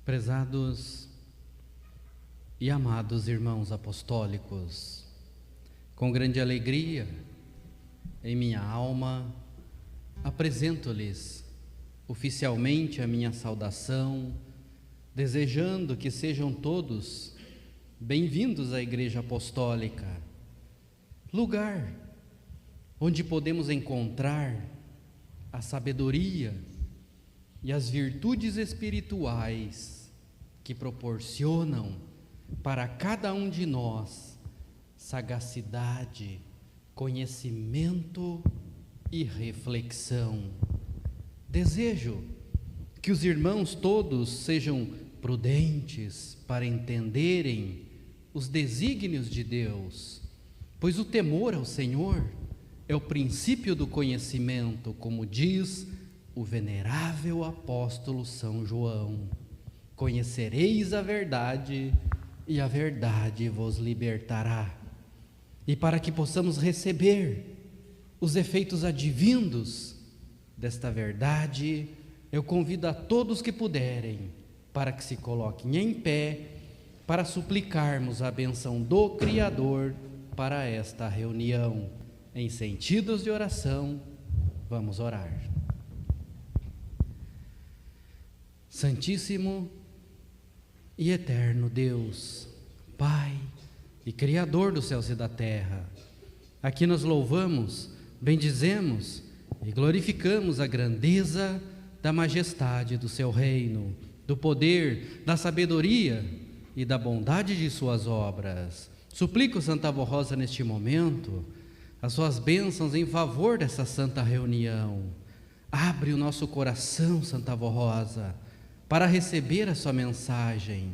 Prezados e amados irmãos apostólicos, com grande alegria em minha alma, apresento-lhes oficialmente a minha saudação, desejando que sejam todos bem-vindos à Igreja Apostólica, lugar onde podemos encontrar a sabedoria e as virtudes espirituais que proporcionam para cada um de nós sagacidade, conhecimento e reflexão. Desejo que os irmãos todos sejam prudentes para entenderem os desígnios de Deus, pois o temor ao Senhor é o princípio do conhecimento, como diz o venerável apóstolo São João: conhecereis a verdade e a verdade vos libertará. E para que possamos receber os efeitos advindos desta verdade, eu convido a todos que puderem para que se coloquem em pé para suplicarmos a bênção do Criador para esta reunião. Em sentidos de oração, vamos orar. Santíssimo e eterno Deus, Pai e Criador dos céus e da terra, aqui nós louvamos, bendizemos e glorificamos a grandeza da majestade do seu reino, do poder, da sabedoria e da bondade de suas obras. Suplico, Santa Avó Rosa, neste momento, as suas bênçãos em favor dessa santa reunião. Abre o nosso coração, Santa Avó Rosa, para receber a sua mensagem.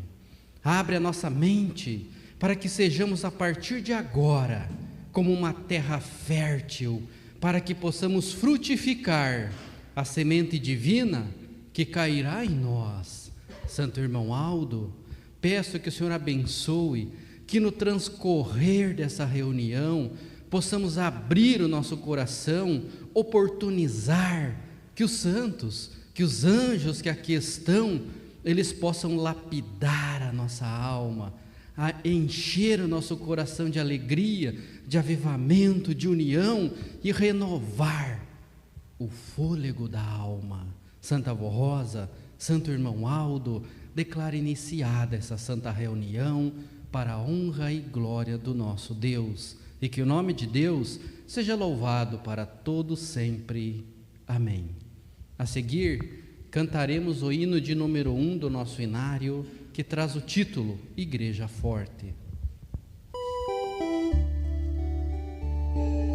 Abre a nossa mente para que sejamos a partir de agora como uma terra fértil, para que possamos frutificar a semente divina que cairá em nós. Santo irmão Aldo, peço que o Senhor abençoe, que no transcorrer dessa reunião possamos abrir o nosso coração, oportunizar que os santos, que os anjos que aqui estão, eles possam lapidar a nossa alma, a encher o nosso coração de alegria, de avivamento, de união e renovar o fôlego da alma. Santa Avó Rosa, Santo irmão Aldo, declara iniciada essa santa reunião para a honra e glória do nosso Deus, e que o nome de Deus seja louvado para todos sempre. Amém. A seguir, cantaremos o hino de número 1 do nosso inário, que traz o título Igreja Forte. Oh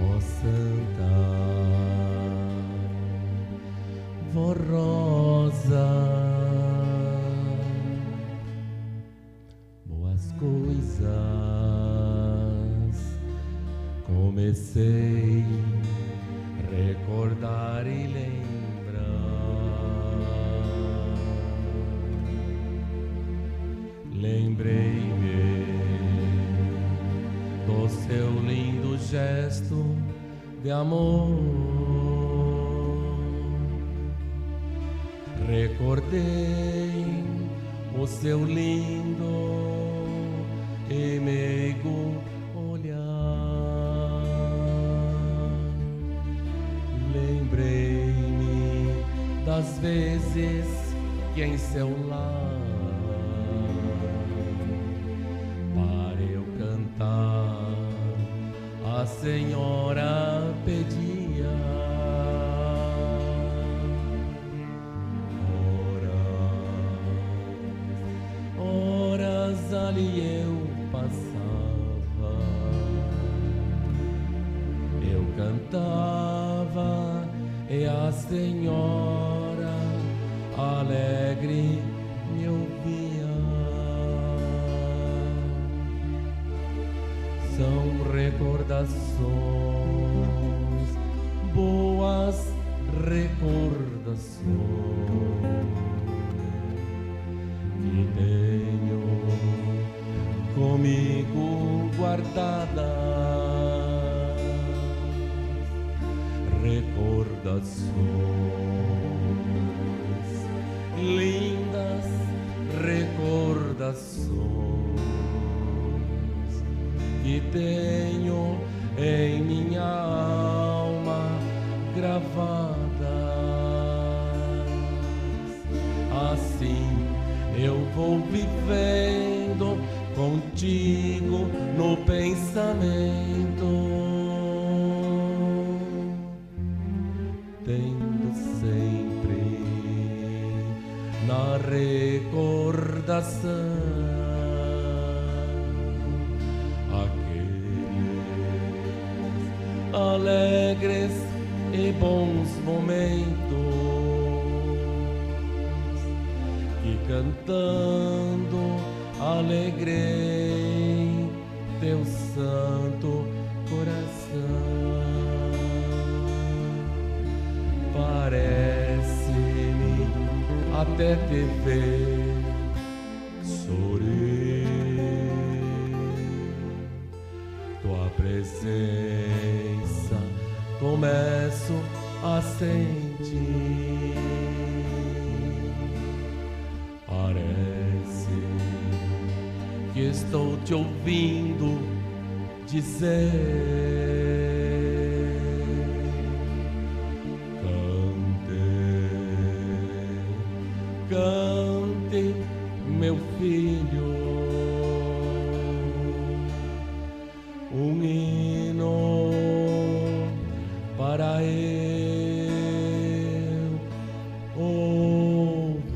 Ó Santa Vó Rosa, boas coisas comecei a recordar e lembrar. Lembrei-me do seu lindo gesto de amor. Recordei o seu lindo e meigo olhar. Lembrei-me das vezes que em seu lar para eu cantar a senhora pedia. Horas ali eu passava, eu cantava e a senhora alegre me ouvia. São recordações, boas recordações que tenho comigo guardadas. Recordações lindas, recordações que tenho em minha alma gravadas. Assim eu vou vivendo contigo no pensamento, tendo sempre na recordação aqueles alegres e bons momentos que cantando alegrei teu santo coração. Parece-me até te ver sorrir, tua presença começo a sentir. Parece que estou te ouvindo dizer: cante, meu filho, um hino para eu ouvir.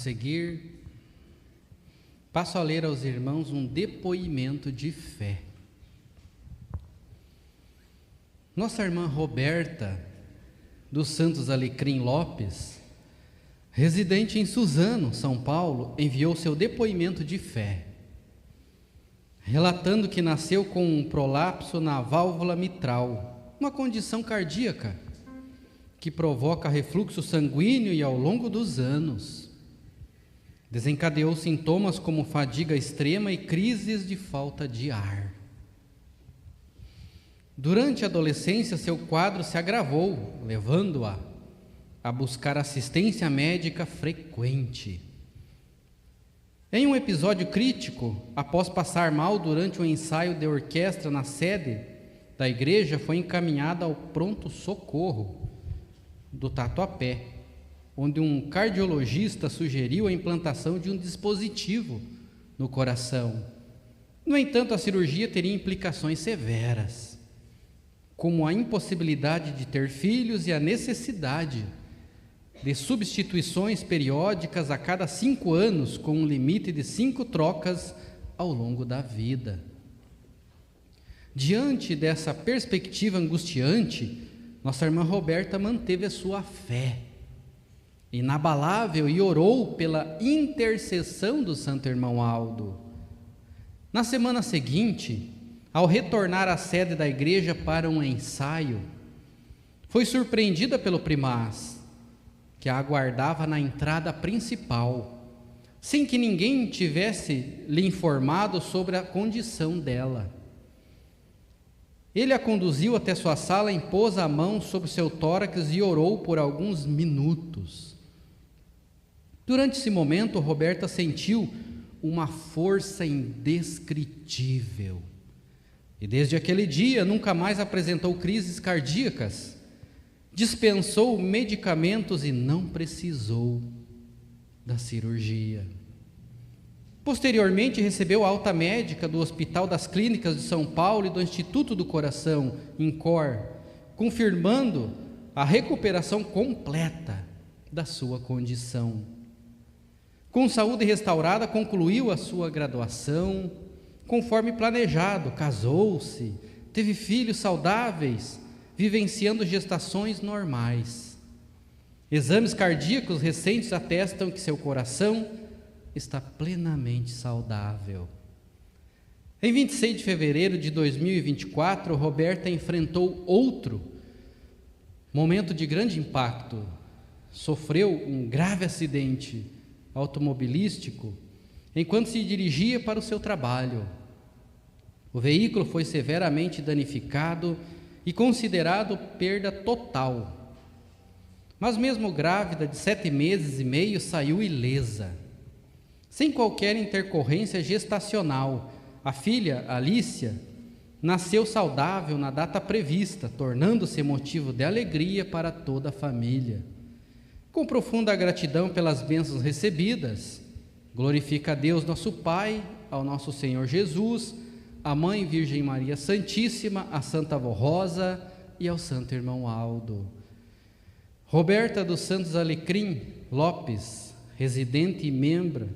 seguir, passo a ler aos irmãos um depoimento de fé. Nossa irmã Roberta dos Santos Alecrim Lopes, residente em Suzano, São Paulo, enviou seu depoimento de fé, relatando que nasceu com um prolapso na válvula mitral, uma condição cardíaca que provoca refluxo sanguíneo e, ao longo dos anos, desencadeou sintomas como fadiga extrema e crises de falta de ar. Durante a adolescência, seu quadro se agravou, levando-a a buscar assistência médica frequente. Em um episódio crítico, após passar mal durante um ensaio de orquestra na sede da igreja, foi encaminhada ao pronto-socorro do Tatuapé, onde um cardiologista sugeriu a implantação de um dispositivo no coração. No entanto, a cirurgia teria implicações severas, como a impossibilidade de ter filhos e a necessidade de substituições periódicas a cada 5 anos, com um limite de 5 trocas ao longo da vida. Diante dessa perspectiva angustiante, nossa irmã Roberta manteve a sua fé inabalável e orou pela intercessão do santo irmão Aldo. Na semana seguinte, ao retornar à sede da igreja para um ensaio, foi surpreendida pelo primaz, que a aguardava na entrada principal, sem que ninguém tivesse lhe informado sobre a condição dela. Ele a conduziu até sua sala, impôs a mão sobre seu tórax e orou por alguns minutos. Durante esse momento, Roberta sentiu uma força indescritível. E desde aquele dia nunca mais apresentou crises cardíacas, dispensou medicamentos e não precisou da cirurgia. Posteriormente recebeu alta médica do Hospital das Clínicas de São Paulo e do Instituto do Coração, INCOR, confirmando a recuperação completa da sua condição. Com saúde restaurada, concluiu a sua graduação, conforme planejado, casou-se, teve filhos saudáveis, vivenciando gestações normais. Exames cardíacos recentes atestam que seu coração está plenamente saudável. Em 26 de fevereiro de 2024, Roberta enfrentou outro momento de grande impacto. Sofreu um grave acidente automobilístico enquanto se dirigia para o seu trabalho. O veículo foi severamente danificado e considerado perda total. Mas mesmo grávida de 7 meses e meio, saiu ilesa, sem qualquer intercorrência gestacional. A filha, Alícia, nasceu saudável na data prevista, tornando-se motivo de alegria para toda a família. Com profunda gratidão pelas bênçãos recebidas, glorifica a Deus nosso Pai, ao nosso Senhor Jesus, a Mãe Virgem Maria Santíssima, a Santa Avó Rosa e ao Santo Irmão Aldo. Roberta dos Santos Alecrim Lopes, residente e membro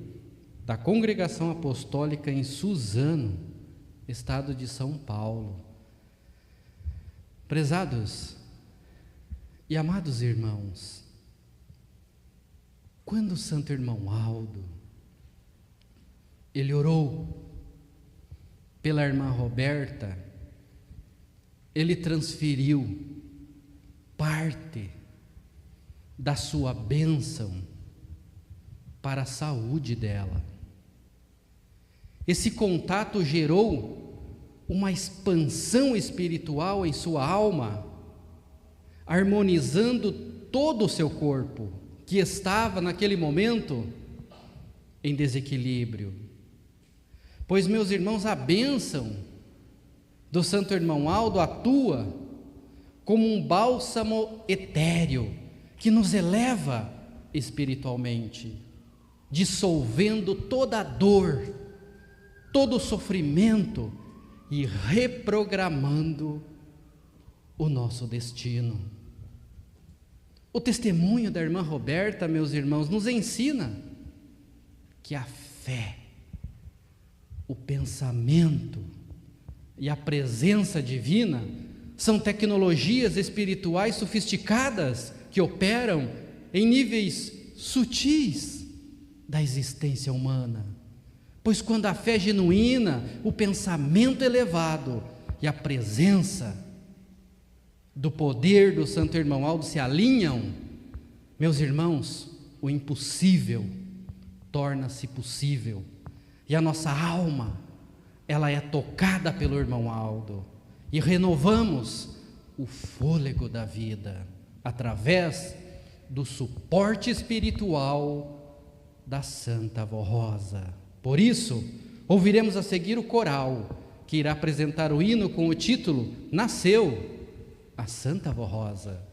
da Congregação Apostólica em Suzano, estado de São Paulo. Prezados e amados irmãos, quando o Santo Irmão Aldo ele orou pela irmã Roberta, ele transferiu parte da sua bênção para a saúde dela. Esse contato gerou uma expansão espiritual em sua alma, harmonizando todo o seu corpo, que estava naquele momento em desequilíbrio. Pois, meus irmãos, a bênção do Santo Irmão Aldo atua como um bálsamo etéreo que nos eleva espiritualmente, dissolvendo toda a dor, todo o sofrimento e reprogramando o nosso destino. O testemunho da irmã Roberta, meus irmãos, nos ensina que a fé, o pensamento e a presença divina são tecnologias espirituais sofisticadas que operam em níveis sutis da existência humana. Pois quando a fé genuína, o pensamento elevado e a presença do poder do Santo Irmão Aldo se alinham, meus irmãos, o impossível torna-se possível. E a nossa alma, ela é tocada pelo Irmão Aldo. E renovamos o fôlego da vida através do suporte espiritual da Santa Avó Rosa. Por isso, ouviremos a seguir o coral, que irá apresentar o hino com o título Nasceu a Santa Avó Rosa.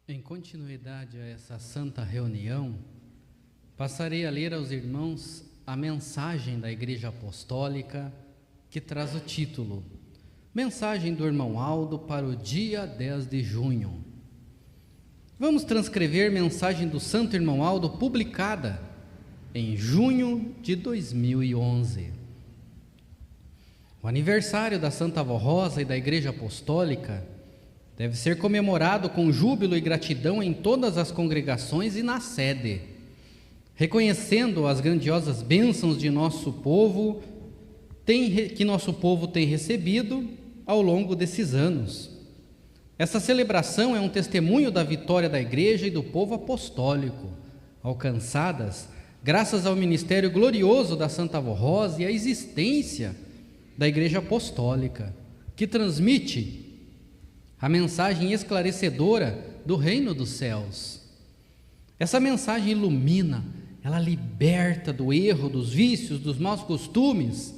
Em continuidade a essa santa reunião, passarei a ler aos irmãos a mensagem da Igreja Apostólica, que traz o título Mensagem do Irmão Aldo para o dia 10 de junho. Vamos transcrever mensagem do Santo Irmão Aldo publicada em junho de 2011. O aniversário da Santa Avó Rosa e da Igreja Apostólica deve ser comemorado com júbilo e gratidão em todas as congregações e na sede, reconhecendo as grandiosas bênçãos de nosso povo, que nosso povo tem recebido ao longo desses anos. Essa celebração é um testemunho da vitória da Igreja e do povo apostólico, alcançadas graças ao ministério glorioso da Santa Avó Rosa e à existência da Igreja Apostólica, que transmite a mensagem esclarecedora do reino dos céus. Essa mensagem ilumina, ela liberta do erro, dos vícios, dos maus costumes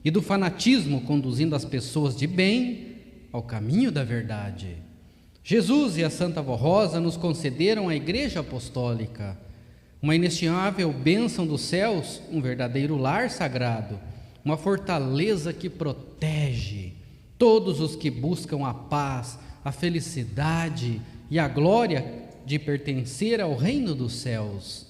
e do fanatismo, conduzindo as pessoas de bem ao caminho da verdade. Jesus e a Santa Avó Rosa nos concederam a Igreja Apostólica, uma inestimável bênção dos céus, um verdadeiro lar sagrado, uma fortaleza que protege todos os que buscam a paz, a felicidade e a glória de pertencer ao reino dos céus.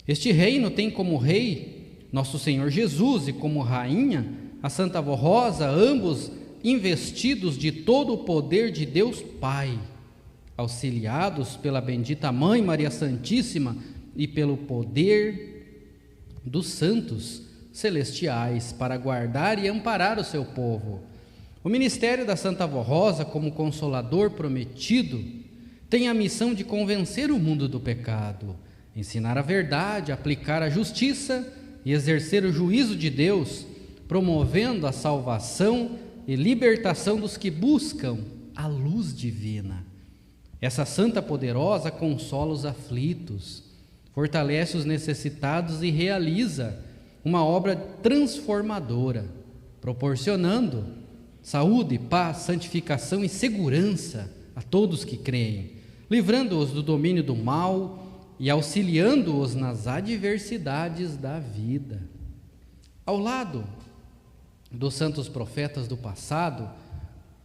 Este reino tem como rei nosso Senhor Jesus e como rainha a Santa Avó Rosa, ambos investidos de todo o poder de Deus Pai, auxiliados pela bendita Mãe Maria Santíssima e pelo poder dos santos celestiais para guardar e amparar o seu povo. O ministério da Santa Avó Rosa, como consolador prometido, tem a missão de convencer o mundo do pecado, ensinar a verdade, aplicar a justiça e exercer o juízo de Deus, promovendo a salvação e libertação dos que buscam a luz divina. Essa santa poderosa consola os aflitos, fortalece os necessitados e realiza uma obra transformadora, proporcionando saúde, paz, santificação e segurança a todos que creem, livrando-os do domínio do mal e auxiliando-os nas adversidades da vida. Ao lado dos santos profetas do passado,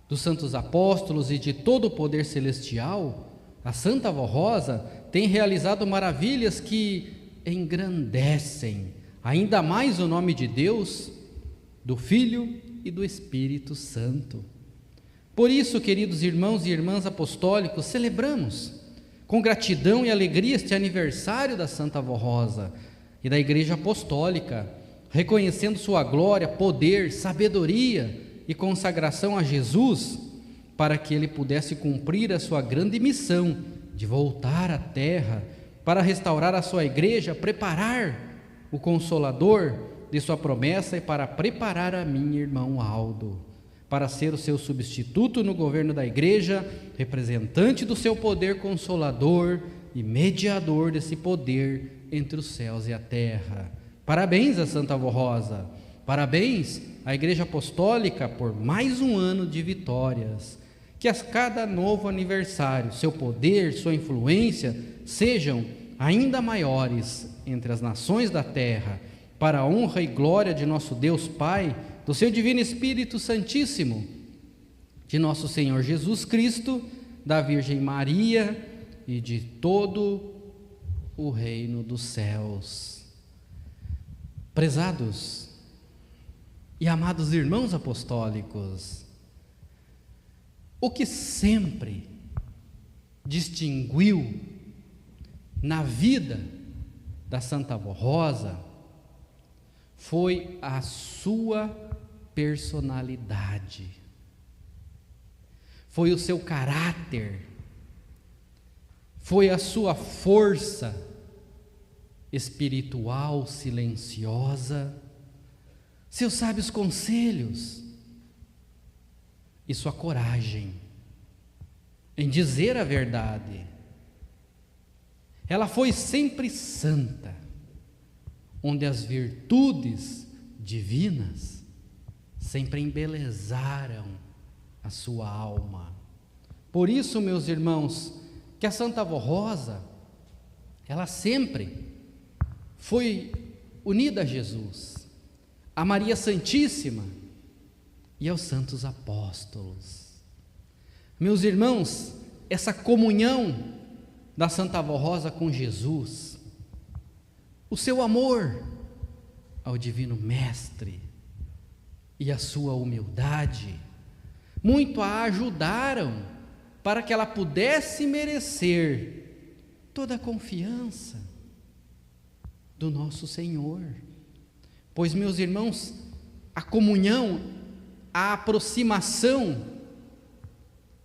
dos santos apóstolos e de todo o poder celestial, a Santa Avó Rosa tem realizado maravilhas que engrandecem ainda mais o nome de Deus, do Filho e do Espírito Santo. Por isso, queridos irmãos e irmãs apostólicos, celebramos com gratidão e alegria este aniversário da Santa Avó Rosa e da Igreja Apostólica, reconhecendo sua glória, poder, sabedoria e consagração a Jesus, para que ele pudesse cumprir a sua grande missão de voltar à terra para restaurar a sua igreja, preparar o Consolador de sua promessa e para preparar a mim, irmão Aldo, para ser o seu substituto no governo da igreja, representante do seu poder consolador e mediador desse poder entre os céus e a terra. Parabéns a Santa Avó Rosa, parabéns à Igreja Apostólica por mais um ano de vitórias. Que a cada novo aniversário, seu poder, sua influência sejam ainda maiores entre as nações da terra, para a honra e glória de nosso Deus Pai, do seu Divino Espírito Santíssimo, de nosso Senhor Jesus Cristo, da Virgem Maria e de todo o reino dos céus. Prezados e amados irmãos apostólicos, o que sempre distinguiu na vida da Santa Avó Rosa foi a sua personalidade, foi o seu caráter, foi a sua força espiritual silenciosa, seus sábios conselhos e sua coragem em dizer a verdade. Ela foi sempre santa, onde as virtudes divinas sempre embelezaram a sua alma. Por isso, meus irmãos, que a Santa Avó Rosa, ela sempre foi unida a Jesus, a Maria Santíssima e aos santos apóstolos. Meus irmãos, essa comunhão da Santa Avó Rosa com Jesus, o seu amor ao Divino Mestre e a sua humildade, muito a ajudaram para que ela pudesse merecer toda a confiança do nosso Senhor. Pois, meus irmãos, a comunhão, a aproximação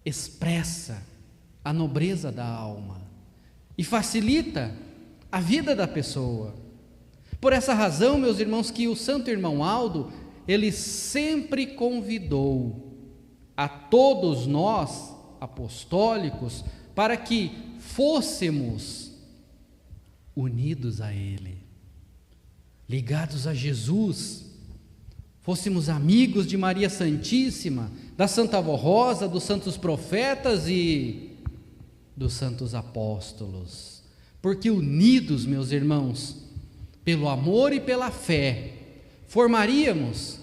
expressa a nobreza da alma e facilita a vida da pessoa. Por essa razão, meus irmãos, que o santo irmão Aldo, ele sempre convidou a todos nós, apostólicos, para que fôssemos unidos a Ele, ligados a Jesus, fôssemos amigos de Maria Santíssima, da Santa Avó Rosa, dos santos profetas e dos santos apóstolos, porque unidos, meus irmãos, pelo amor e pela fé, formaríamos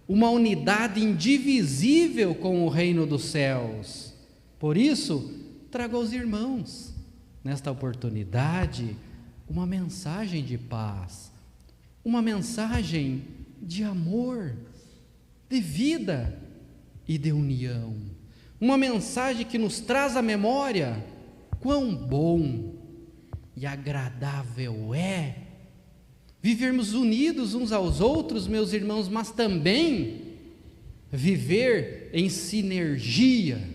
uma unidade indivisível com o reino dos céus. Por isso, trago aos irmãos, nesta oportunidade, uma mensagem de paz, uma mensagem de amor, de vida e de união, uma mensagem que nos traz à memória quão bom e agradável é vivermos unidos uns aos outros, meus irmãos, mas também viver em sinergia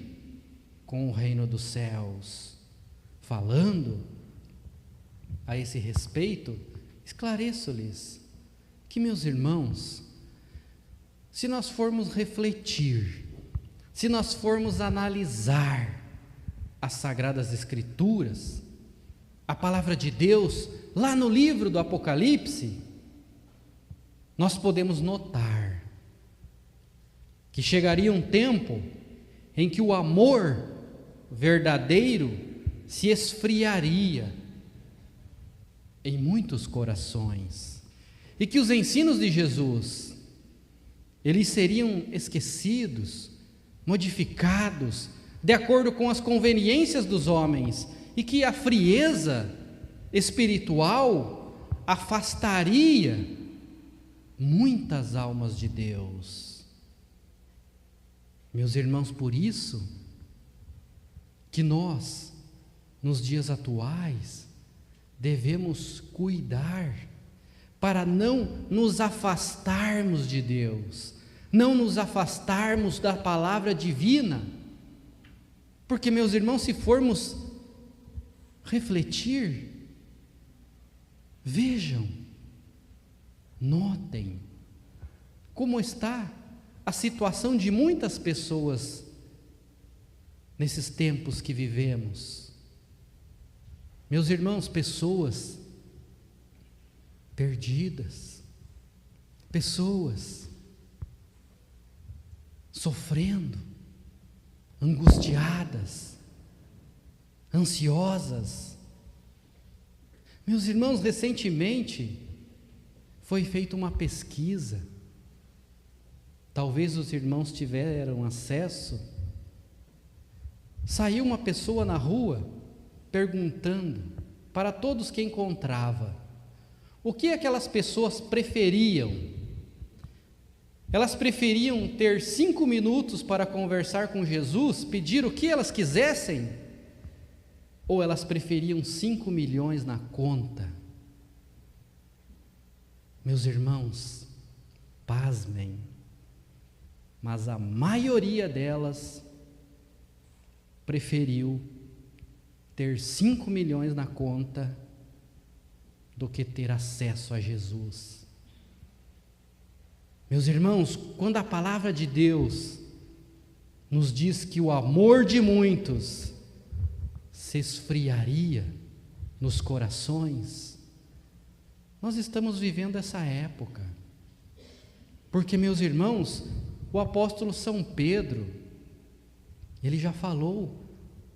com o reino dos céus. Falando a esse respeito, esclareço-lhes que, meus irmãos, se nós formos refletir, se nós formos analisar as Sagradas Escrituras, a palavra de Deus, lá no livro do Apocalipse, nós podemos notar que chegaria um tempo em que o amor verdadeiro se esfriaria em muitos corações, e que os ensinos de Jesus, eles seriam esquecidos, modificados, de acordo com as conveniências dos homens, e que a frieza espiritual afastaria muitas almas de Deus. Meus irmãos, por isso que nós, nos dias atuais, devemos cuidar para não nos afastarmos de Deus, não nos afastarmos da palavra divina, porque, meus irmãos, se formos refletir, vejam, notem como está a situação de muitas pessoas nesses tempos que vivemos. Meus irmãos, pessoas perdidas, pessoas sofrendo, angustiadas, ansiosas. Meus irmãos, recentemente foi feita uma pesquisa, talvez os irmãos tiveram acesso. Saiu uma pessoa na rua perguntando para todos que encontrava o que aquelas pessoas preferiam. Elas preferiam ter 5 minutos para conversar com Jesus, pedir o que elas quisessem, ou elas preferiam 5 milhões na conta? Meus irmãos, pasmem, mas a maioria delas preferiu ter 5 milhões na conta do que ter acesso a Jesus. Meus irmãos, quando a palavra de Deus nos diz que o amor de muitos se esfriaria nos corações, nós estamos vivendo essa época, porque, meus irmãos, o apóstolo São Pedro, ele já falou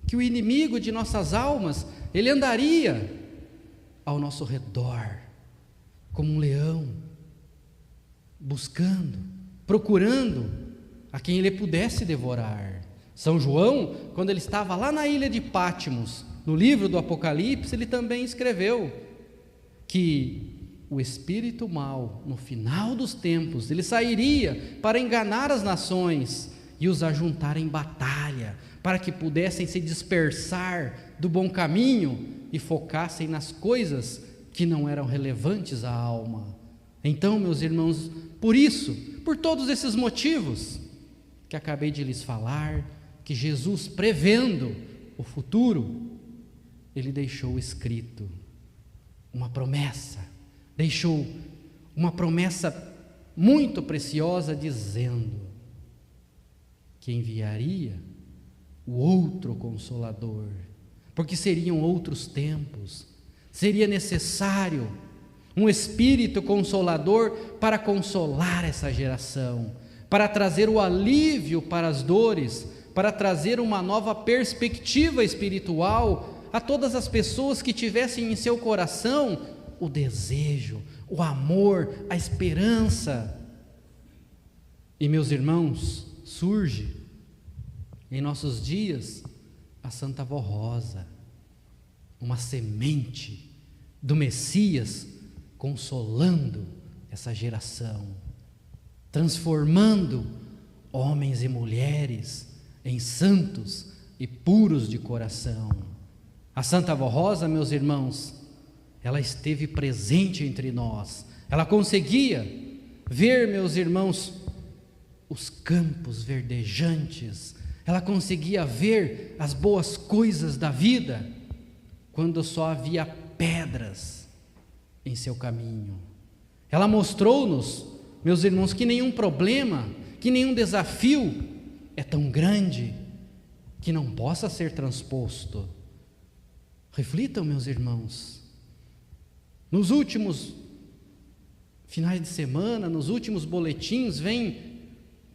que o inimigo de nossas almas, ele andaria ao nosso redor, como um leão, buscando, procurando a quem ele pudesse devorar. São João, quando ele estava lá na ilha de Patmos, no livro do Apocalipse, ele também escreveu que o espírito mau, no final dos tempos, ele sairia para enganar as nações e os ajuntar em batalha, para que pudessem se dispersar do bom caminho e focassem nas coisas que não eram relevantes à alma. Então, meus irmãos, por isso, por todos esses motivos que acabei de lhes falar, que Jesus, prevendo o futuro, ele deixou escrito uma promessa, deixou uma promessa muito preciosa, dizendo que enviaria o outro Consolador, porque seriam outros tempos, seria necessário um Espírito Consolador para consolar essa geração, para trazer o alívio para as dores, para trazer uma nova perspectiva espiritual a todas as pessoas que tivessem em seu coração o desejo, o amor, a esperança. E, meus irmãos, surge em nossos dias a Santa Avó Rosa, uma semente do Messias, consolando essa geração, transformando homens e mulheres em santos e puros de coração. A Santa Avó Rosa, meus irmãos, ela esteve presente entre nós, ela conseguia ver, meus irmãos, os campos verdejantes, ela conseguia ver as boas coisas da vida, quando só havia pedras em seu caminho. Ela mostrou-nos, meus irmãos, que nenhum problema, que nenhum desafio é tão grande que não possa ser transposto. Reflitam, meus irmãos, nos últimos finais de semana, nos últimos boletins, vem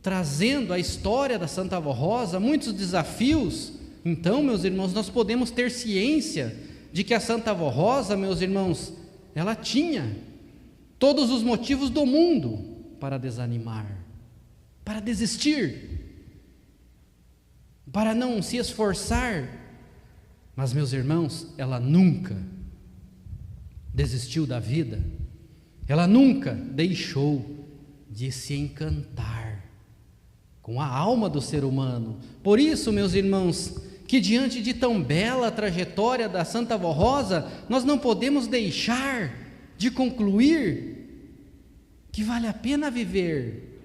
trazendo a história da Santa Avó Rosa, muitos desafios. Então, meus irmãos, nós podemos ter ciência de que a Santa Avó Rosa, meus irmãos, ela tinha todos os motivos do mundo para desanimar, para desistir, para não se esforçar. Mas, meus irmãos, ela nunca desistiu da vida, ela nunca deixou de se encantar com a alma do ser humano. Por isso, meus irmãos, que diante de tão bela trajetória da Santa Avó Rosa, nós não podemos deixar de concluir que vale a pena viver,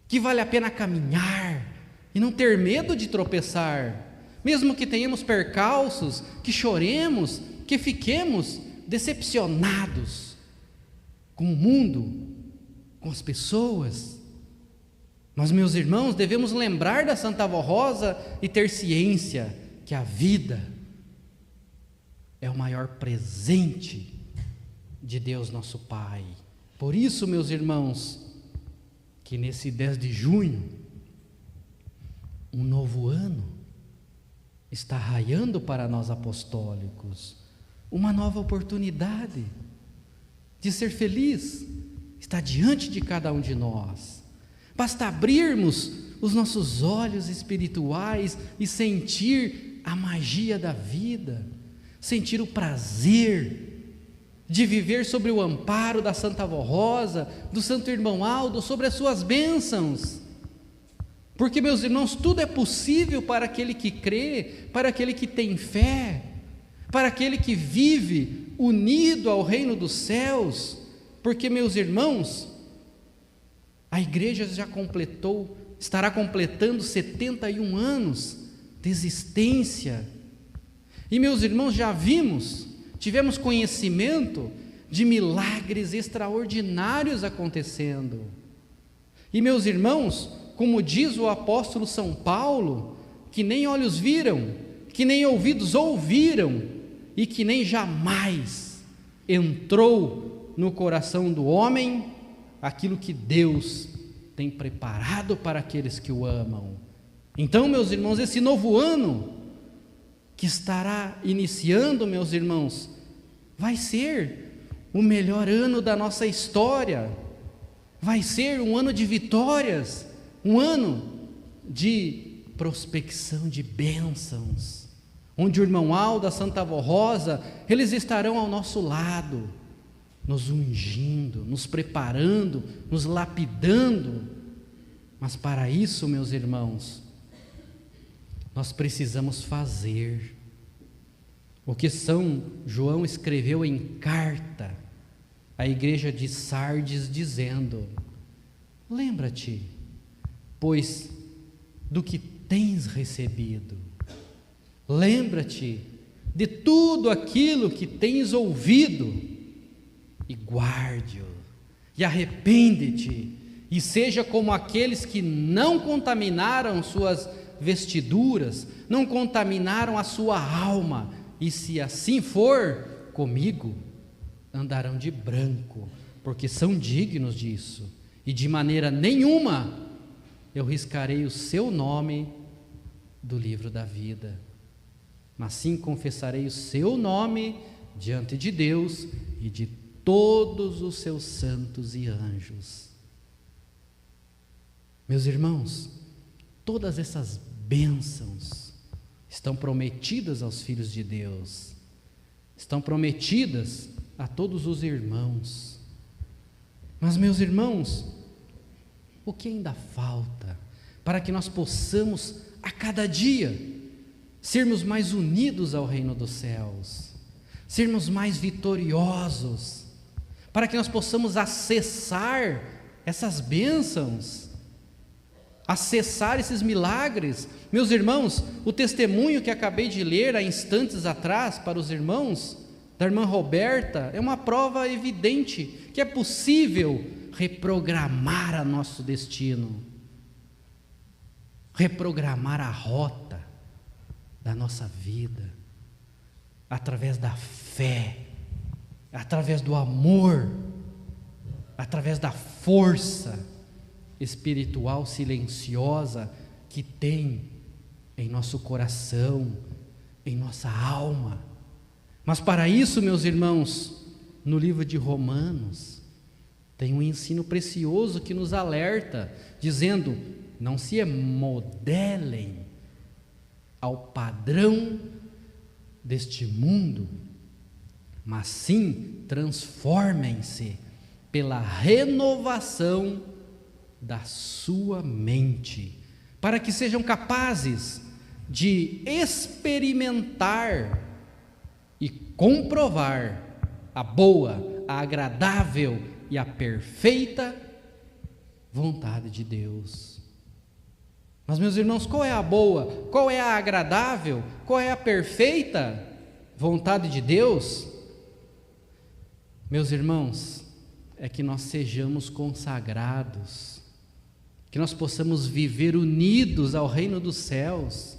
que vale a pena caminhar e não ter medo de tropeçar, mesmo que tenhamos percalços, que choremos, que fiquemos decepcionados com o mundo, com as pessoas. Mas, meus irmãos, devemos lembrar da Santa Avó Rosa e ter ciência que a vida é o maior presente de Deus nosso Pai. Por isso, meus irmãos, que nesse 10 de junho, um novo ano está raiando para nós apostólicos, uma nova oportunidade de ser feliz está diante de cada um de nós. Basta abrirmos os nossos olhos espirituais e sentir a magia da vida, sentir o prazer de viver sobre o amparo da Santa Avó Rosa, do Santo Irmão Aldo, sobre as suas bênçãos. Porque, meus irmãos, tudo é possível para aquele que crê, para aquele que tem fé, para aquele que vive unido ao reino dos céus. Porque, meus irmãos, a igreja já estará completando 71 anos de existência. E, meus irmãos, tivemos conhecimento de milagres extraordinários acontecendo. E, meus irmãos, como diz o apóstolo São Paulo, que nem olhos viram, que nem ouvidos ouviram, e que nem jamais entrou no coração do homem aquilo que Deus tem preparado para aqueles que o amam. Então, meus irmãos, esse novo ano que estará iniciando, meus irmãos, vai ser o melhor ano da nossa história, vai ser um ano de vitórias, um ano de prospecção de bênçãos, onde o irmão Aldo, a Santa Avó Rosa, eles estarão ao nosso lado, nos ungindo, nos preparando, nos lapidando. Mas para isso, meus irmãos, nós precisamos fazer o que São João escreveu em carta à igreja de Sardes, dizendo: lembra-te, pois, do que tens recebido, lembra-te de tudo aquilo que tens ouvido, e guarde-o, e arrepende-te, e seja como aqueles que não contaminaram suas vestiduras, não contaminaram a sua alma, e se assim for, comigo andarão de branco, porque são dignos disso, e de maneira nenhuma eu riscarei o seu nome do livro da vida, mas sim confessarei o seu nome diante de Deus e de todos os seus santos e anjos. Meus irmãos, todas essas bênçãos estão prometidas aos filhos de Deus, estão prometidas a todos os irmãos. Mas, meus irmãos, o que ainda falta para que nós possamos a cada dia sermos mais unidos ao reino dos céus, sermos mais vitoriosos, para que nós possamos acessar essas bênçãos, acessar esses milagres? Meus irmãos, o testemunho que acabei de ler há instantes atrás para os irmãos, da irmã Roberta, é uma prova evidente que é possível reprogramar o nosso destino, reprogramar a rota da nossa vida, através da fé, através do amor, através da força espiritual silenciosa que tem em nosso coração, em nossa alma. Mas para isso, meus irmãos, no livro de Romanos, tem um ensino precioso que nos alerta, dizendo: não se modelem ao padrão deste mundo, mas sim transformem-se pela renovação da sua mente, para que sejam capazes de experimentar e comprovar a boa, a agradável e a perfeita vontade de Deus. Mas, meus irmãos, qual é a boa, qual é a agradável, qual é a perfeita vontade de Deus? Meus irmãos, é que nós sejamos consagrados, que nós possamos viver unidos ao reino dos céus,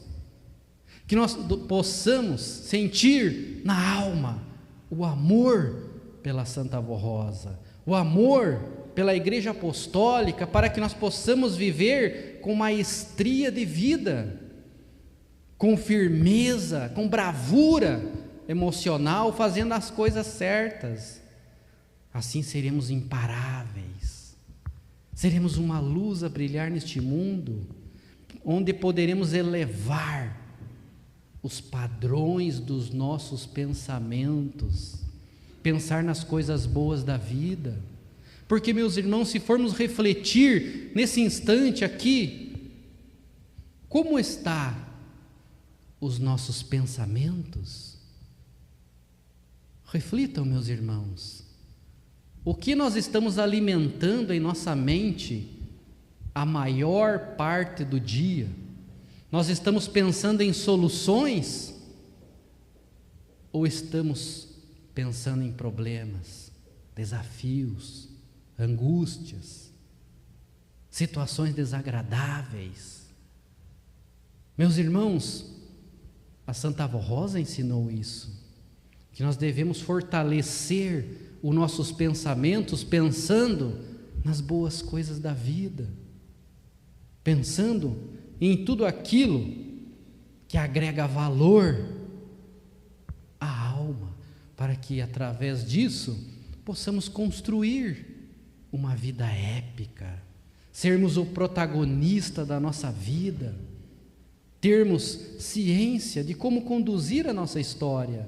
que nós possamos sentir na alma o amor pela Santa Avó Rosa, o amor pela Igreja Apostólica, para que nós possamos viver com maestria de vida, com firmeza, com bravura emocional, fazendo as coisas certas. Assim seremos imparáveis, seremos uma luz a brilhar neste mundo, onde poderemos elevar os padrões dos nossos pensamentos, pensar nas coisas boas da vida. Porque, meus irmãos, se formos refletir nesse instante aqui, como estão os nossos pensamentos? Reflitam, meus irmãos, o que nós estamos alimentando em nossa mente a maior parte do dia? Nós estamos pensando em soluções ou estamos pensando em problemas, desafios, angústias, situações desagradáveis? Meus irmãos, a Santa Avó Rosa ensinou isso, que nós devemos fortalecer os nossos pensamentos pensando nas boas coisas da vida, pensando em tudo aquilo que agrega valor alma, para que através disso possamos construir uma vida épica, sermos o protagonista da nossa vida, termos ciência de como conduzir a nossa história.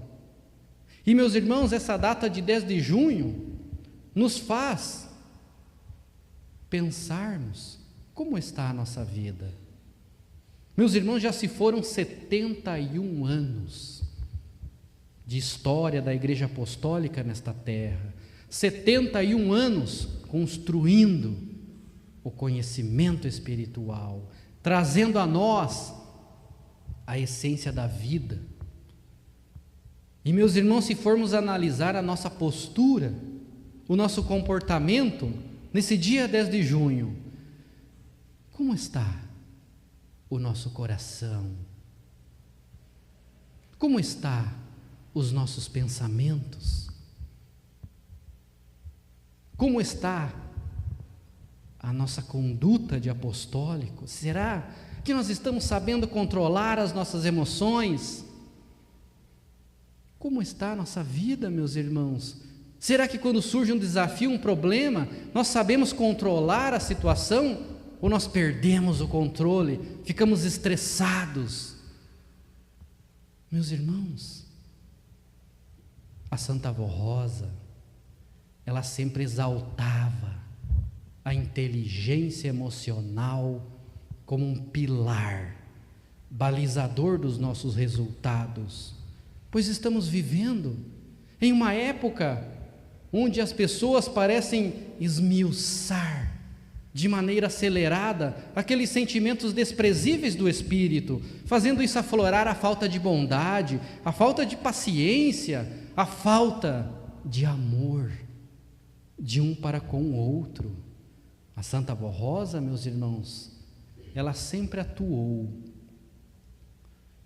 E, meus irmãos, essa data de 10 de junho nos faz pensarmos como está a nossa vida. Meus irmãos, já se foram 71 anos de história da Igreja Apostólica nesta terra, 71 anos construindo o conhecimento espiritual, trazendo a nós a essência da vida. E, meus irmãos, se formos analisar a nossa postura, o nosso comportamento, nesse dia 10 de junho, como está o nosso coração? Como está os nossos pensamentos? Como está a nossa conduta de apostólico? Será que nós estamos sabendo controlar as nossas emoções? Como está a nossa vida, meus irmãos? Será que quando surge um desafio, um problema, nós sabemos controlar a situação? Ou nós perdemos o controle, ficamos estressados? Meus irmãos, a Santa Avó Rosa, ela sempre exaltava a inteligência emocional como um pilar, balizador dos nossos resultados, pois estamos vivendo em uma época onde as pessoas parecem esmiuçar de maneira acelerada aqueles sentimentos desprezíveis do espírito, fazendo isso aflorar a falta de bondade, a falta de paciência, a falta de amor de um para com o outro. A Santa Avó Rosa, meus irmãos, ela sempre atuou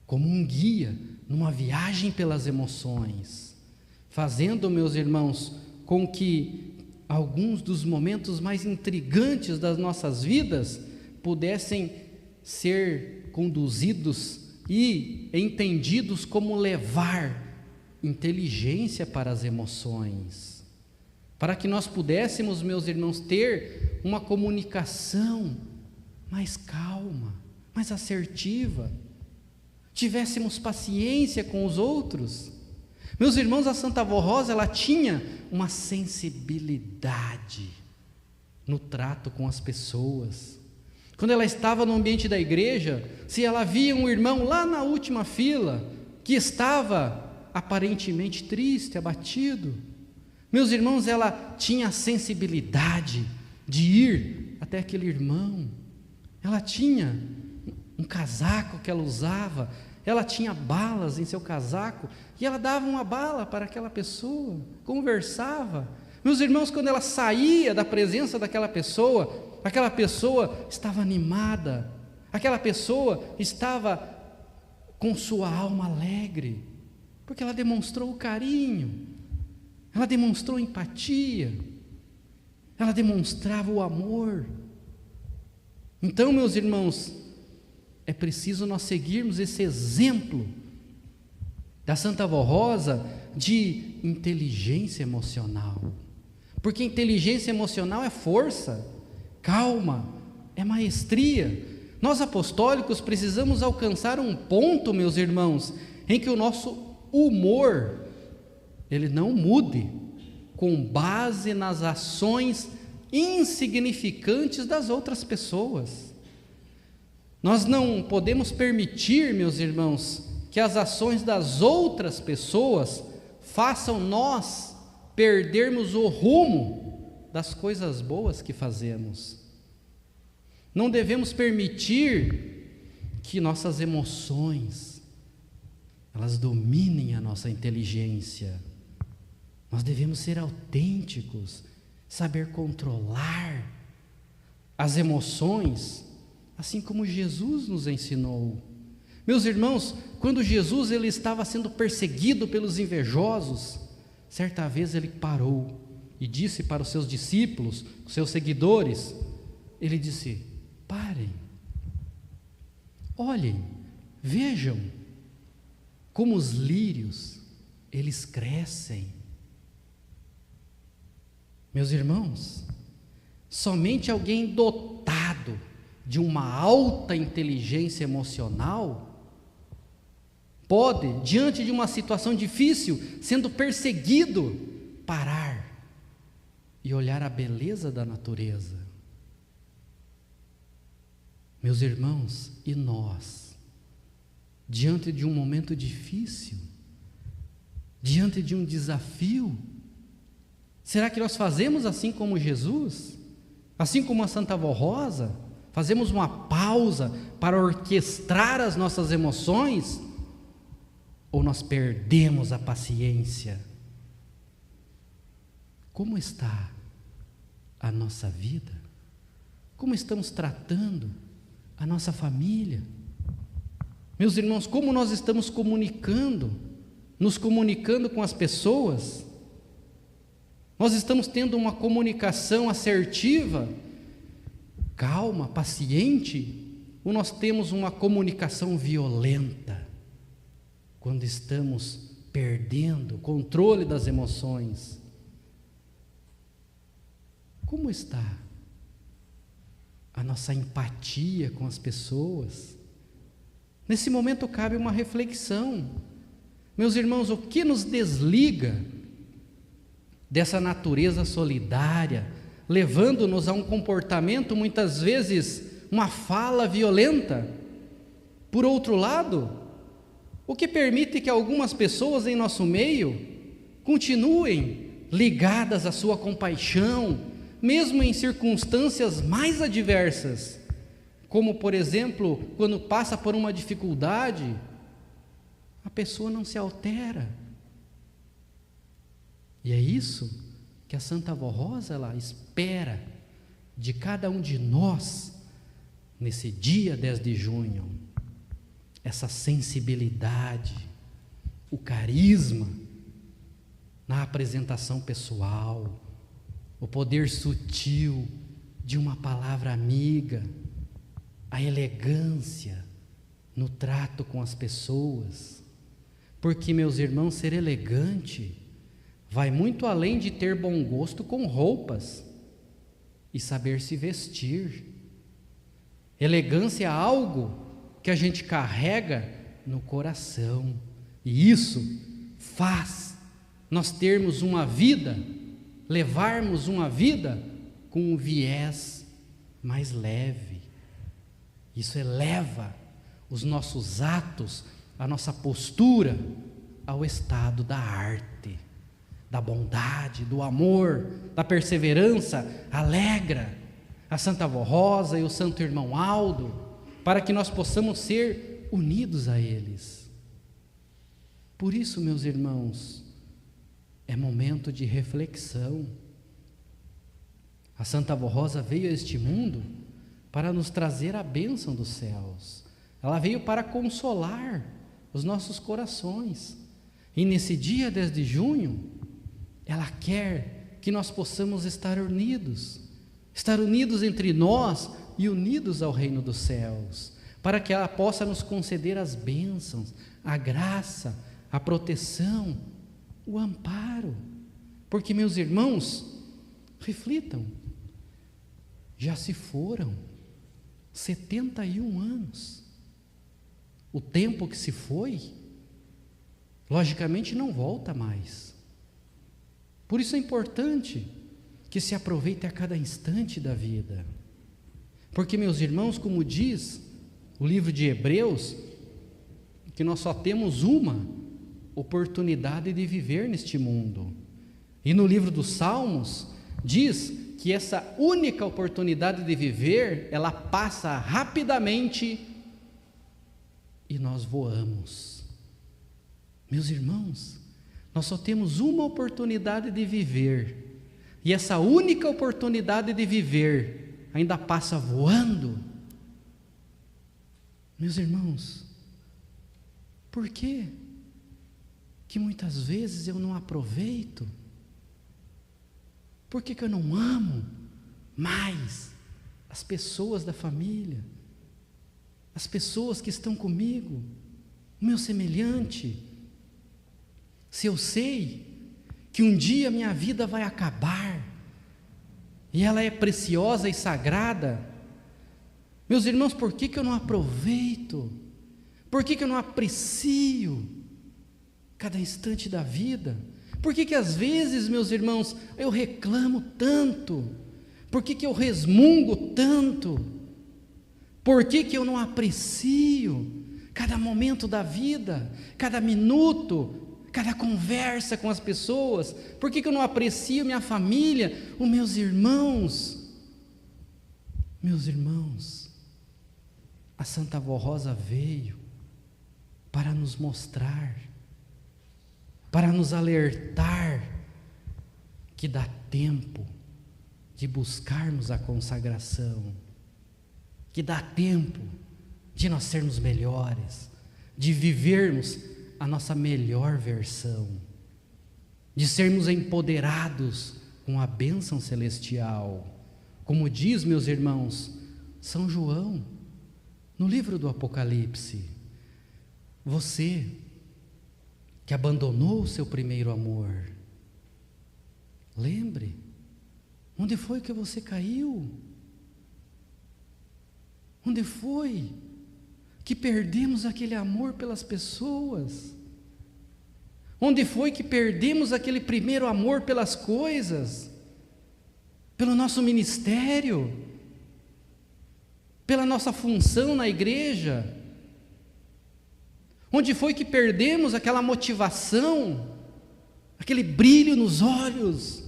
como um guia numa viagem pelas emoções, fazendo, meus irmãos, com que alguns dos momentos mais intrigantes das nossas vidas pudessem ser conduzidos e entendidos como levar inteligência para as emoções, para que nós pudéssemos, meus irmãos, ter uma comunicação mais calma, mais assertiva, tivéssemos paciência com os outros. Meus irmãos, a Santa Avó Rosa, ela tinha uma sensibilidade no trato com as pessoas. Quando ela estava no ambiente da igreja, se ela via um irmão lá na última fila, que estava aparentemente triste, abatido, meus irmãos, ela tinha a sensibilidade de ir até aquele irmão. Ela tinha um casaco que ela usava, ela tinha balas em seu casaco, e ela dava uma bala para aquela pessoa, conversava. Meus irmãos, quando ela saía da presença daquela pessoa, aquela pessoa estava animada, aquela pessoa estava com sua alma alegre, porque ela demonstrou o carinho, ela demonstrou empatia, ela demonstrava o amor. Então, meus irmãos, é preciso nós seguirmos esse exemplo da Santa Avó Rosa de inteligência emocional, porque inteligência emocional é força, calma, é maestria. Nós apostólicos precisamos alcançar um ponto, meus irmãos, em que o nosso humor, ele não mude com base nas ações insignificantes das outras pessoas. Nós não podemos permitir, meus irmãos, que as ações das outras pessoas façam nós perdermos o rumo das coisas boas que fazemos. Não devemos permitir que nossas emoções, elas dominem a nossa inteligência. Nós devemos ser autênticos, saber controlar as emoções, assim como Jesus nos ensinou. Meus irmãos, quando Jesus ele estava sendo perseguido pelos invejosos, certa vez ele parou e disse para os seus discípulos, os seus seguidores, ele disse: parem, olhem, vejam como os lírios, eles crescem. Meus irmãos, somente alguém dotado de uma alta inteligência emocional pode, diante de uma situação difícil, sendo perseguido, parar e olhar a beleza da natureza. Meus irmãos, e nós, diante de um momento difícil, diante de um desafio, será que nós fazemos assim como Jesus? Assim como a Santa Vó Rosa? Fazemos uma pausa para orquestrar as nossas emoções? Ou nós perdemos a paciência? Como está a nossa vida? Como estamos tratando a nossa família? Meus irmãos, como nós estamos nos comunicando com as pessoas? Nós estamos tendo uma comunicação assertiva, calma, paciente, ou nós temos uma comunicação violenta, quando estamos perdendo o controle das emoções? Como está a nossa empatia com as pessoas? Nesse momento cabe uma reflexão. Meus irmãos, o que nos desliga dessa natureza solidária, levando-nos a um comportamento, muitas vezes, uma fala violenta? Por outro lado, o que permite que algumas pessoas em nosso meio continuem ligadas à sua compaixão, mesmo em circunstâncias mais adversas, como, por exemplo, quando passa por uma dificuldade, a pessoa não se altera. E é isso que a Santa Vó Rosa, ela espera de cada um de nós, nesse dia 10 de junho, essa sensibilidade, o carisma na apresentação pessoal, o poder sutil de uma palavra amiga, a elegância no trato com as pessoas. Porque, meus irmãos, ser elegante vai muito além de ter bom gosto com roupas e saber se vestir. Elegância é algo que a gente carrega no coração, e isso faz nós termos uma vida, levarmos uma vida com um viés mais leve. Isso eleva os nossos atos, a nossa postura ao estado da arte, da bondade, do amor, da perseverança. Alegra a Santa Vó Rosa e o Santo Irmão Aldo, para que nós possamos ser unidos a eles. Por isso, meus irmãos, é momento de reflexão. A Santa Vó Rosa veio a este mundo para nos trazer a bênção dos céus. Ela veio para consolar os nossos corações. E nesse dia 10 de junho, ela quer que nós possamos estar unidos entre nós e unidos ao reino dos céus, para que ela possa nos conceder as bênçãos, a graça, a proteção, o amparo. Porque, meus irmãos, reflitam, já se foram 71 anos. O tempo que se foi, logicamente não volta mais. Por isso é importante que se aproveite a cada instante da vida. Porque, meus irmãos, como diz o livro de Hebreus, que nós só temos uma oportunidade de viver neste mundo. E no livro dos Salmos, diz que essa única oportunidade de viver, ela passa rapidamente e nós voamos. Meus irmãos, nós só temos uma oportunidade de viver, e essa única oportunidade de viver ainda passa voando. Meus irmãos, por que muitas vezes eu não aproveito? Por que eu não amo mais as pessoas da família, as pessoas que estão comigo, o meu semelhante? Se eu sei que um dia minha vida vai acabar, e ela é preciosa e sagrada, meus irmãos, por que eu não aproveito? Por que eu não aprecio cada instante da vida? Por que às vezes, meus irmãos, eu reclamo tanto? Por que eu resmungo tanto? Por que eu não aprecio cada momento da vida, cada minuto, cada conversa com as pessoas? Por que eu não aprecio minha família, os meus irmãos? Meus irmãos, a Santa Avó Rosa veio para nos mostrar, para nos alertar que dá tempo de buscarmos a consagração, que dá tempo de nós sermos melhores, de vivermos a nossa melhor versão, de sermos empoderados com a bênção celestial. Como diz, meus irmãos, São João, no livro do Apocalipse: você que abandonou o seu primeiro amor, lembre, onde foi que você caiu? Onde foi que perdemos aquele amor pelas pessoas? Onde foi que perdemos aquele primeiro amor pelas coisas? Pelo nosso ministério? Pela nossa função na igreja? Onde foi que perdemos aquela motivação, aquele brilho nos olhos?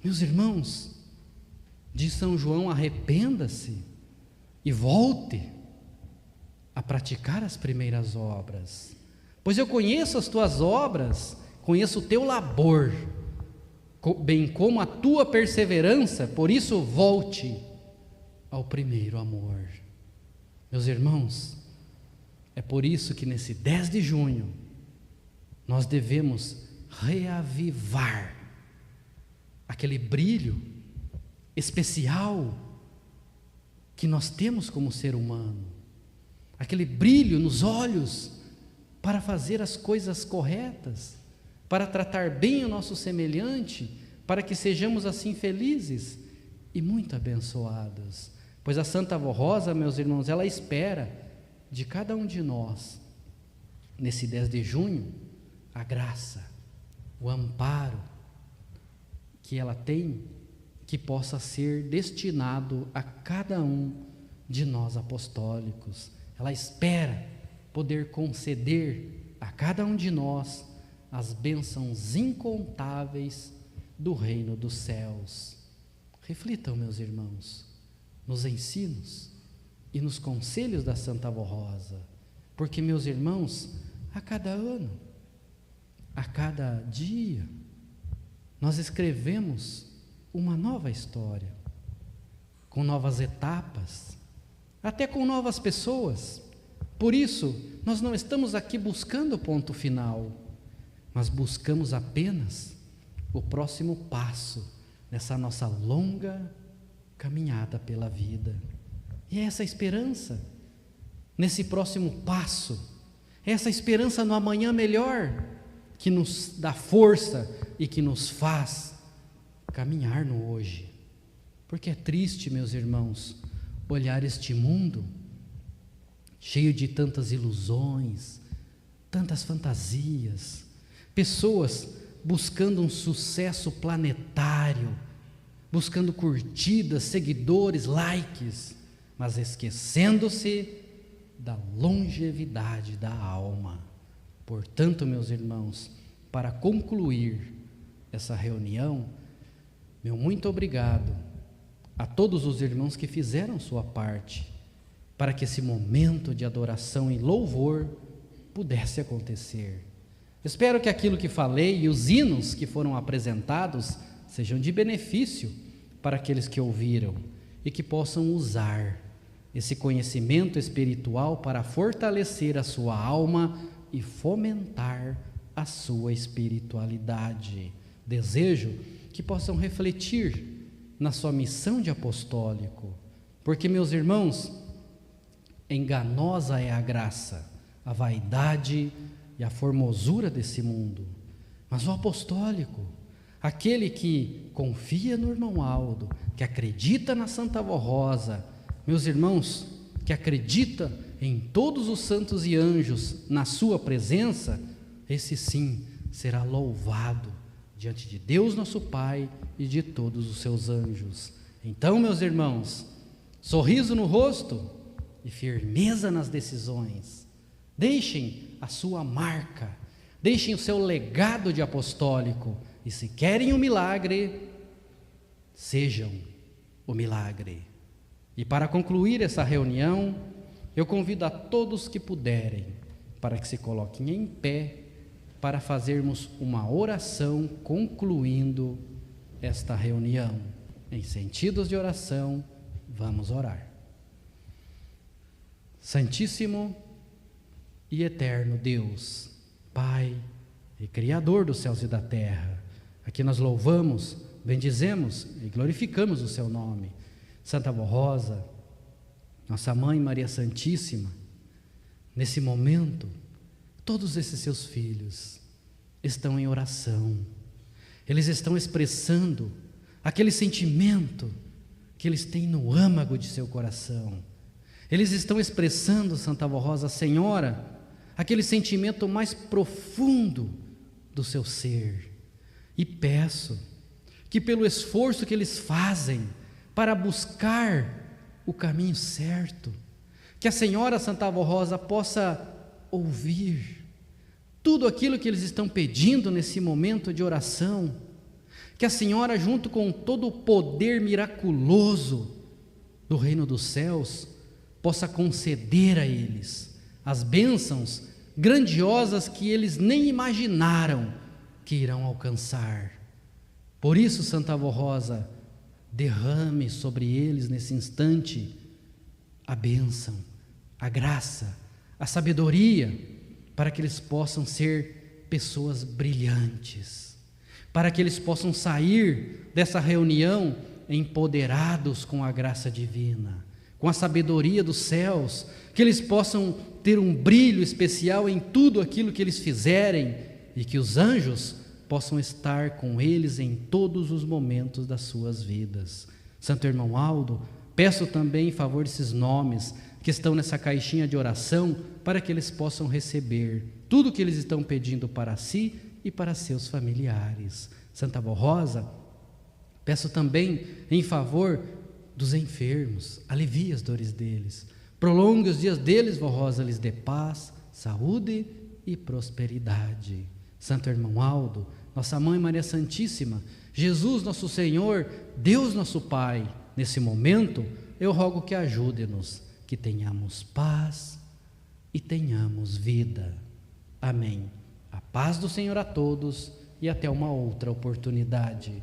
Meus irmãos, diz São João, arrependa-se e volte a praticar as primeiras obras, pois eu conheço as tuas obras, conheço o teu labor, bem como a tua perseverança, por isso volte ao primeiro amor. Meus irmãos, é por isso que nesse 10 de junho, nós devemos reavivar aquele brilho especial que nós temos como ser humano, aquele brilho nos olhos para fazer as coisas corretas, para tratar bem o nosso semelhante, para que sejamos assim felizes e muito abençoados. Pois a Santa Avó Rosa, meus irmãos, ela espera de cada um de nós, nesse 10 de junho, a graça, o amparo que ela tem, que possa ser destinado a cada um de nós apostólicos. Ela espera poder conceder a cada um de nós as bênçãos incontáveis do reino dos céus. Reflitam, meus irmãos, nos ensinos e nos conselhos da Santa Avó Rosa, porque, meus irmãos, a cada ano, a cada dia, nós escrevemos uma nova história, com novas etapas, até com novas pessoas. Por isso, nós não estamos aqui buscando o ponto final, mas buscamos apenas o próximo passo nessa nossa longa caminhada pela vida. E é essa esperança, nesse próximo passo, é essa esperança no amanhã melhor, que nos dá força e que nos faz caminhar no hoje. Porque é triste, meus irmãos, olhar este mundo cheio de tantas ilusões, tantas fantasias, pessoas buscando um sucesso planetário, buscando curtidas, seguidores, likes, mas esquecendo-se da longevidade da alma. Portanto, meus irmãos, para concluir essa reunião, meu muito obrigado a todos os irmãos que fizeram sua parte, para que esse momento de adoração e louvor pudesse acontecer. Espero que aquilo que falei e os hinos que foram apresentados sejam de benefício para aqueles que ouviram e que possam usar esse conhecimento espiritual para fortalecer a sua alma e fomentar a sua espiritualidade. Desejo que possam refletir na sua missão de apostólico, porque, meus irmãos, enganosa é a graça, a vaidade e a formosura desse mundo, mas o apostólico, aquele que confia no irmão Aldo, que acredita na Santa Avó Rosa, meus irmãos, que acredita em todos os santos e anjos na sua presença, esse sim será louvado diante de Deus nosso Pai e de todos os seus anjos. Então, meus irmãos, sorriso no rosto e firmeza nas decisões. Deixem a sua marca, deixem o seu legado de apostólico, e se querem o milagre, sejam o milagre. E para concluir essa reunião, eu convido a todos que puderem, para que se coloquem em pé, para fazermos uma oração concluindo esta reunião. Em sentidos de oração, vamos orar. Santíssimo e eterno Deus, Pai e Criador dos céus e da terra, aqui nós louvamos, bendizemos e glorificamos o seu nome. Santa Avó Rosa, nossa Mãe Maria Santíssima, nesse momento, todos esses seus filhos estão em oração, eles estão expressando aquele sentimento que eles têm no âmago de seu coração. Eles estão expressando, Santa Avó Rosa, Senhora, aquele sentimento mais profundo do seu ser. E peço que pelo esforço que eles fazem para buscar o caminho certo, que a Senhora Santa Avó Rosa possa ouvir tudo aquilo que eles estão pedindo nesse momento de oração, que a Senhora, junto com todo o poder miraculoso do reino dos céus, possa conceder a eles as bênçãos grandiosas que eles nem imaginaram que irão alcançar. Por isso, Santa Avó Rosa, derrame sobre eles nesse instante a bênção, a graça, a sabedoria, para que eles possam ser pessoas brilhantes, para que eles possam sair dessa reunião empoderados com a graça divina, com a sabedoria dos céus, que eles possam ter um brilho especial em tudo aquilo que eles fizerem, e que os anjos possam estar com eles em todos os momentos das suas vidas. Santo Irmão Aldo, peço também em favor desses nomes que estão nessa caixinha de oração, para que eles possam receber tudo o que eles estão pedindo para si e para seus familiares. Santa Avó Rosa, peço também em favor dos enfermos, alivie as dores deles, prolongue os dias deles, Vó Rosa, lhes dê paz, saúde e prosperidade. Santo Irmão Aldo, nossa Mãe Maria Santíssima, Jesus nosso Senhor, Deus nosso Pai, nesse momento eu rogo que ajude-nos, que tenhamos paz e tenhamos vida. Amém. A paz do Senhor a todos e até uma outra oportunidade.